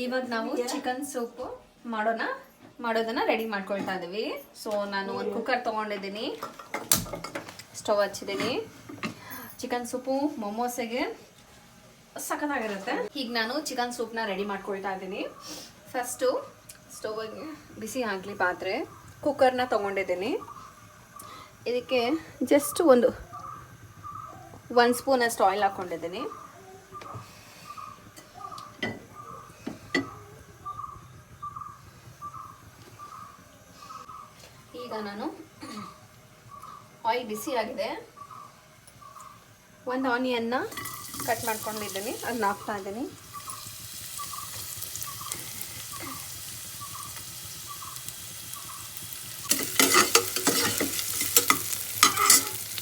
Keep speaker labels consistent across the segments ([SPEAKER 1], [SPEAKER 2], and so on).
[SPEAKER 1] ಇವಾಗ ನಾವು chicken soup ಮಾಡೋದನ್ನ ರೆಡಿ ಮಾಡ್ಕೊಳ್ತಾ ಇದೀವಿ. ಸೊ ನಾನು ಒಂದು ಕುಕ್ಕರ್ ತೊಗೊಂಡಿದ್ದೀನಿ, ಸ್ಟವ್ ಹಚ್ಚಿದ್ದೀನಿ. ಚಿಕನ್ ಸೂಪು ಮೊಮೋಸಿಗೆ ಸಖತ್ತಾಗಿರುತ್ತೆ. ಈಗ ನಾನು ಚಿಕನ್ ಸೂಪ್ನ ರೆಡಿ ಮಾಡ್ಕೊಳ್ತಾ ಇದ್ದೀನಿ. ಫಸ್ಟು ಸ್ಟವ್ಗೆ ಬಿಸಿ ಆಗಲಿ ಪಾತ್ರೆ. ಕುಕ್ಕರ್ನ ತೊಗೊಂಡಿದ್ದೀನಿ. ಇದಕ್ಕೆ ಜಸ್ಟ್ ಒಂದು ಸ್ಪೂನಷ್ಟು ಆಯಿಲ್ ಹಾಕ್ಕೊಂಡಿದ್ದೀನಿ. ಈಗ ನಾನು ಆಯಿಲ್ ಬಿಸಿ ಆಗಿದೆ. ಒಂದು ಆನಿಯನ್ನ ಕಟ್ ಮಾಡ್ಕೊಂಡಿದ್ದೀನಿ, ಅದನ್ನ ಹಾಕ್ತಾ ಇದ್ದೀನಿ.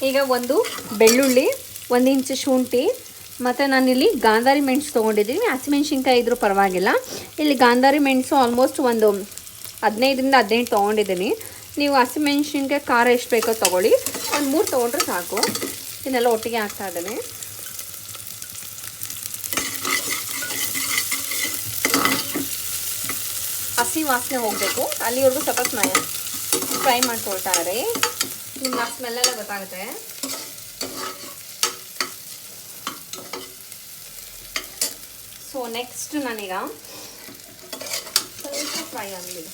[SPEAKER 1] ಈಗ ಒಂದು ಬೆಳ್ಳುಳ್ಳಿ, 1 ಇಂಚು ಶುಂಠಿ, ಮತ್ತು ನಾನಿಲ್ಲಿ ಗಾಂಧಾರಿ ಮೆಣಸು ತೊಗೊಂಡಿದ್ದೀನಿ. ಹಸಿಮೆಣ್ಸಿನ್ಕಾಯಿ ಇದ್ರೂ ಪರವಾಗಿಲ್ಲ. ಇಲ್ಲಿ ಗಾಂಧಾರಿ ಮೆಣಸು ಆಲ್ಮೋಸ್ಟ್ ಒಂದು 15ರಿಂದ 18 ತೊಗೊಂಡಿದ್ದೀನಿ. ನೀವು ಹಸಿಮೆಣ್ಸಿನ್ಕಾಯಿ ಖಾರ ಎಷ್ಟು ಬೇಕೋ ತೊಗೊಳ್ಳಿ. ಒಂದು 3 ತೊಗೊಂಡ್ರೆ ಸಾಕು. ಇದನ್ನೆಲ್ಲ ಒಟ್ಟಿಗೆ ಹಾಕ್ತಾ ಇದ್ದೀನಿ. ಹಸಿ ವಾಸನೆ ಹೋಗಬೇಕು, ಅಲ್ಲಿವರೆಗೂ ಸ್ವಲ್ಪ ಫ್ರೈ ಮಾಡ್ಕೊಳ್ತಾರೆ. ನಿಮ್ಗೆ ಆ ಸ್ಮೆಲ್ಲೆಲ್ಲ ಗೊತ್ತಾಗುತ್ತೆ. ಸೊ ನೆಕ್ಸ್ಟ್ ನಾನೀಗ ಸ್ವಲ್ಪ ಫ್ರೈ ಆಗಲಿದೆ.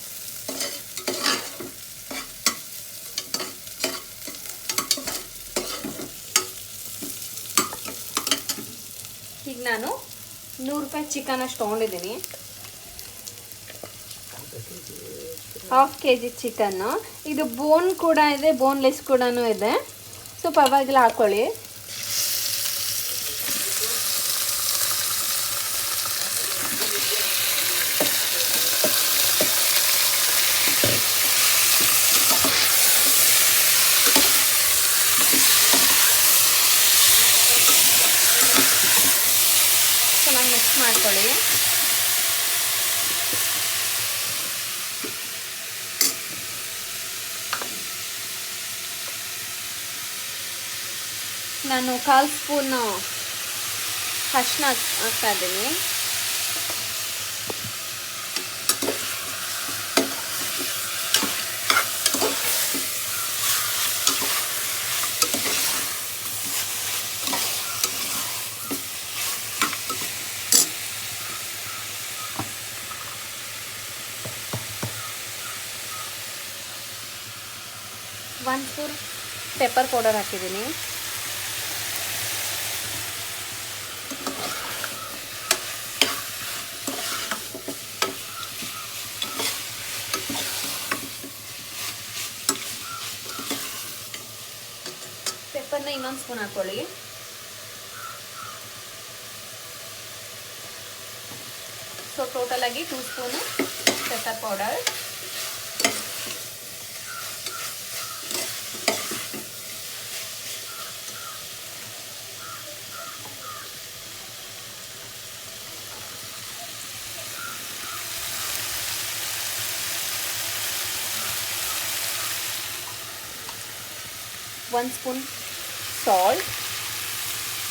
[SPEAKER 1] ಈಗ ನಾನು 100 ರೂಪಾಯಿ ಚಿಕನ್ ಅಷ್ಟು ತೊಗೊಂಡಿದ್ದೀನಿ. Half kg chicken. ಇದು ಬೋನ್ ಕೂಡ ಇದೆ, ಬೋನ್ಲೆಸ್ ಕೂಡ ಇದೆ. ಸೊ ಪರವಾಗಿಲ್ಲ, ಹಾಕ್ಕೊಳ್ಳಿ. ಚೆನ್ನಾಗಿ ಮಿಕ್ಸ್ ಮಾಡ್ಕೊಳ್ಳಿ. ನಾನು 1/4 ಸ್ಪೂನು ಅರಿಶಿನ ಹಾಕ್ತಾ ಇದ್ದೀನಿ. ಒಂದು ಸ್ಪೂನ್ ಪೆಪ್ಪರ್ ಪೌಡರ್ ಹಾಕಿದ್ದೀನಿ. ಪೆಪ್ಪರ್ನ ಇನ್ನೊಂದು ಸ್ಪೂನ್ ಹಾಕ್ಕೊಳ್ಳಿ. ಸೊ ಟೋಟಲ್ ಆಗಿ 2 ಸ್ಪೂನು ಪೆಪ್ಪರ್ ಪೌಡರ್. ಒಂದು ಸ್ಪೂನ್ ಸಾಲ್ಟ್,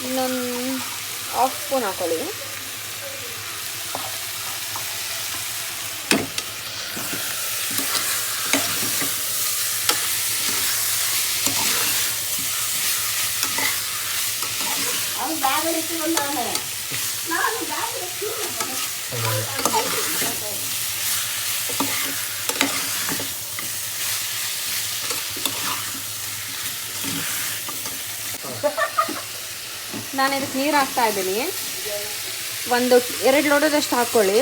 [SPEAKER 1] ಇನ್ನೊಂದು ½ ಸ್ಪೂನ್ ಹಾಕೊಳ್ಳಿ. ನಾನು ಇದಕ್ಕೆ ನೀರು ಹಾಕ್ತಾ ಇದ್ದೀನಿ. 2 ಲೋಟದಷ್ಟು ಹಾಕ್ಕೊಳ್ಳಿ.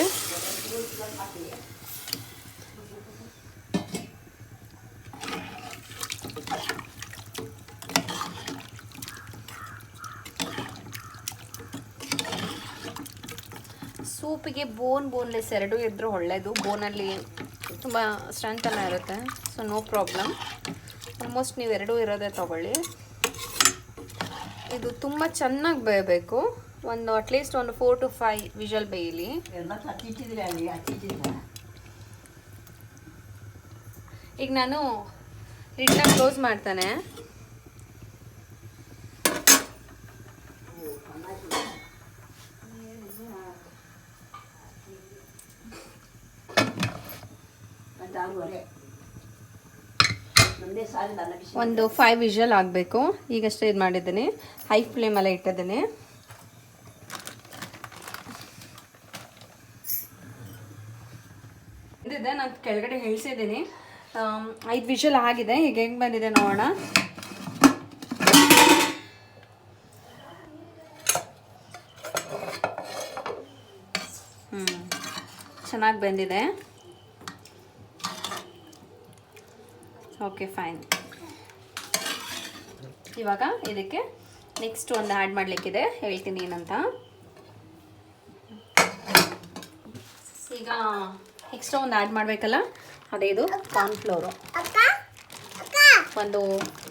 [SPEAKER 1] ಸೂಪಿಗೆ ಬೋನ್ಲೆಸ್ ಎರಡೂ ಇದ್ರೂ ಒಳ್ಳೆಯದು. ಬೋನಲ್ಲಿ ತುಂಬ ಸ್ಟ್ರೆಂತ್ ಎಲ್ಲ ಇರುತ್ತೆ. So no problem. ಆಲ್ಮೋಸ್ಟ್ ನೀವು 2 ಇರೋದೇ ತೊಗೊಳ್ಳಿ. ಇದು ತುಂಬ ಚೆನ್ನಾಗಿ ಬೇಯಬೇಕು. ಅಟ್ಲೀಸ್ಟ್ ಒಂದು 4 to 5 ವಿಷಲ್ ಬೇಯಲಿ. ಈಗ ನಾನು ಲಿಡ್ನ ಕ್ಲೋಸ್ ಮಾಡ್ತಾನೆ. ಒಂದು 5 ವಿಷಲ್ ಆಗಬೇಕು. ಈಗಷ್ಟೇ ಇದು ಮಾಡಿದ್ದೀನಿ, ಹೈ ಫ್ಲೇಮಲ್ಲೇ ಇಟ್ಟಿದ್ದೀನಿ. ಇದಿದೆ, ನಾನು ಕೆಳಗಡೆ ಇಳಿಸಿದ್ದೀನಿ. 5 ವಿಷಲ್ ಆಗಿದೆ. ಈಗ ಹೆಂಗೆ ಬಂದಿದೆ ನೋಡೋಣ. ಚೆನ್ನಾಗಿ ಬಂದಿದೆ. Okay, fine. ಇವಾಗ ಇದಕ್ಕೆ ನೆಕ್ಸ್ಟ್ ಒಂದು ಆ್ಯಡ್ ಮಾಡಲಿಕ್ಕಿದೆ, ಹೇಳ್ತೀನಿ ಏನಂತ. ಈಗ ಎಕ್ಸ್ಟ್ರಾ ಒಂದು ಆ್ಯಡ್ ಮಾಡಬೇಕಲ್ಲ, ಅದೇ ಇದು ಕಾರ್ನ್ಫ್ಲೋರು. ಒಂದು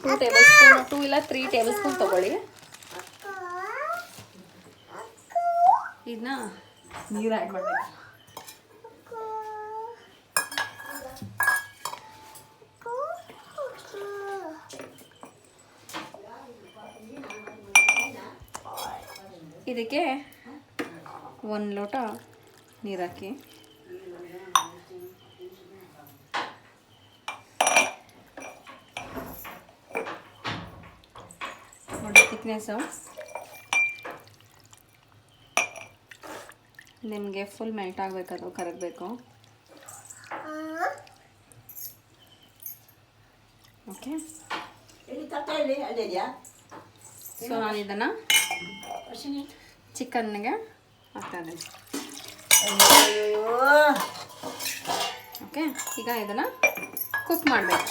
[SPEAKER 1] 2 ಟೇಬಲ್ ಸ್ಪೂನ್, 2 ಇಲ್ಲ 3 ಟೇಬಲ್ ಸ್ಪೂನ್ ತೊಗೊಳ್ಳಿ. ಇದನ್ನ ನೀರು ಆ್ಯಡ್ ಮಾಡಬೇಕು. ಇದಕ್ಕೆ 1 ಲೋಟ ನೀರು ಹಾಕಿ. ನೋಡಿ ಥಿಕ್ನೆಸ್ಸು ನಿಮಗೆ ಫುಲ್ ಮೆಲ್ಟ್ ಆಗಬೇಕು, ಅದು ಕರಗಬೇಕು. ಓಕೆ, ಸೊ ನಾನು ಇದನ್ನು ಚಿಕನ್ಗೆ ಹಾಕ್ತಾ ಇದ್ದೀನಿ. ಓಕೆ, ಈಗ ಇದನ್ನು ಕುಕ್ ಮಾಡಬೇಕು.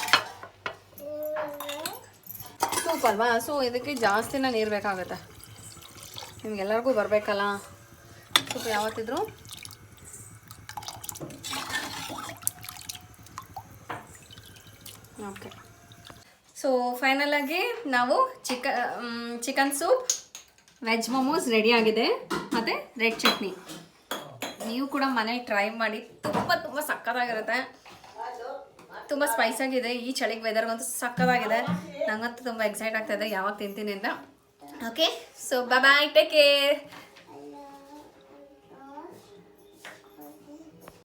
[SPEAKER 1] ಸೂಪ್ ಅಲ್ವಾ, ಸೊ ಇದಕ್ಕೆ ಜಾಸ್ತಿನ ನೀರು ಬೇಕಾಗುತ್ತೆ. ನಿಮ್ಗೆಲ್ಲರಿಗೂ ಬರಬೇಕಲ್ಲ ಸೂಪ್ ಯಾವತ್ತಿದ್ರು. ಓಕೆ, ಸೊ ಫೈನಲಾಗಿ ನಾವು chicken soup, veg momos ready ಆಗಿದೆ, ಮತ್ತು ರೆಡ್ ಚಟ್ನಿ. ನೀವು ಕೂಡ ಮನೇಲಿ ಟ್ರೈ ಮಾಡಿ, ತುಂಬ ಸಕ್ಕತ್ತಾಗಿರುತ್ತೆ. ತುಂಬ ಸ್ಪೈಸಾಗಿದೆ. ಈ ಚಳಿಗೆ ವೆದರ್ಗಂತೂ ಸಕ್ಕತ್ತಾಗಿದೆ. ನನಗಂತೂ ತುಂಬ ಎಕ್ಸೈಟ್ ಆಗ್ತಾಯಿದೆ ಯಾವಾಗ ತಿಂತೀನಿ ಅಂತ. Okay, so bye, take care.